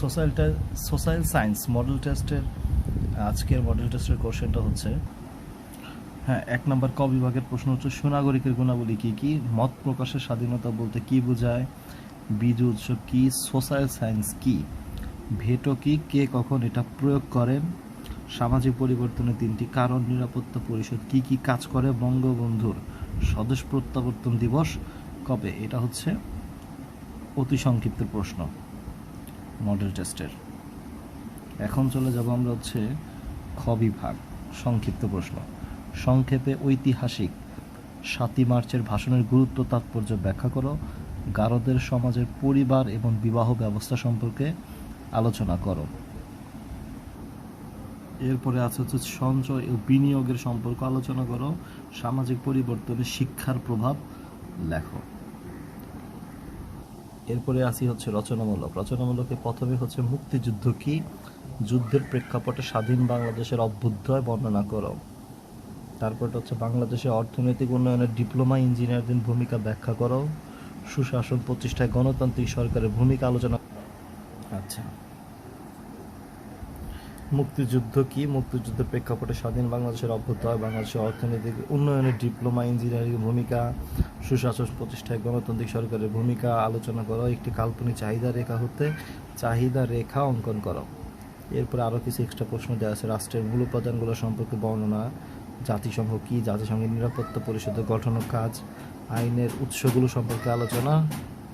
সোশ্যালটা social science model টেস্টের আজকের model টেস্টের কোশ্চেনটা হচ্ছে, হ্যাঁ, 1 নম্বর ক বিভাগের প্রশ্ন হচ্ছে সুনাগরিকের গুণাবলী কী কী, মত প্রকাশের স্বাধীনতা বলতে কী বোঝায়, বীজ উৎসব কী, সোশ্যাল সায়েন্স কী, ভেটো কী, কে কখন এটা প্রয়োগ করেন, সামাজিক পরিবর্তনের 3টি কারণ, নিরাপত্তা পরিষদ কী কী কাজ করে, বঙ্গবন্ধুর স্বদেশ প্রত্যাবর্তন দিবস কবে। এটা হচ্ছে অতি সংক্ষিপ্ত প্রশ্ন মডেল টেস্টের। এখন চলে যাব আমরা হচ্ছে খ বিভাগ, সংক্ষিপ্ত প্রশ্ন। সংক্ষেপে ঐতিহাসিক 7ই মার্চের ভাষণের গুরুত্ব তাৎপর্য ব্যাখ্যা করো, গারদের সমাজের পরিবার এবং বিবাহ ব্যবস্থা সম্পর্কে আলোচনা করো। এরপরে আছে হচ্ছে সঞ্চয় ও বিনিয়োগের সম্পর্ক আলোচনা করো, সামাজিক পরিবর্তনে শিক্ষার প্রভাব লেখো। এরপরে আসি হচ্ছে রচনামূলকে প্রথমে হচ্ছে মুক্তিযুদ্ধ কি, যুদ্ধের প্রেক্ষাপটে স্বাধীন বাংলাদেশের অভ্যুদয় বর্ণনা করো। তারপরটা হচ্ছে বাংলাদেশের অর্থনৈতিক উন্নয়নের ডিপ্লোমা ইঞ্জিনিয়ারদের ভূমিকা ব্যাখ্যা করো, সুশাসন প্রতিষ্ঠায় গণতান্ত্রিক সরকারের ভূমিকা আলোচনা। আচ্ছা, মুক্তিযুদ্ধ কি, মুক্তিযুদ্ধের প্রেক্ষাপটে স্বাধীন বাংলাদেশের অভ্যুদয়, বাংলাদেশের অর্থনৈতিক উন্নয়নের ডিপ্লোমা ইঞ্জিনিয়ারিং ভূমিকা, সুশাসন প্রতিষ্ঠায় গণতান্ত্রিক সরকারের ভূমিকা আলোচনা করো। একটি কাল্পনিক চাহিদা রেখা হতে চাহিদা রেখা অঙ্কন করো। এরপরে আরও কিছু এক্সট্রা প্রশ্ন দেওয়া আছে, রাষ্ট্রের মূল উপাদানগুলো সম্পর্কে বর্ণনা, জাতিসংঘ কি, জাতিসংঘের নিরাপত্তা পরিষদের গঠন ও কাজ, আইনের উৎসগুলো সম্পর্কে আলোচনা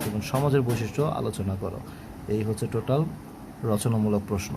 এবং সমাজের বৈশিষ্ট্য আলোচনা করো। এই হচ্ছে টোটাল রচনামূলক প্রশ্ন।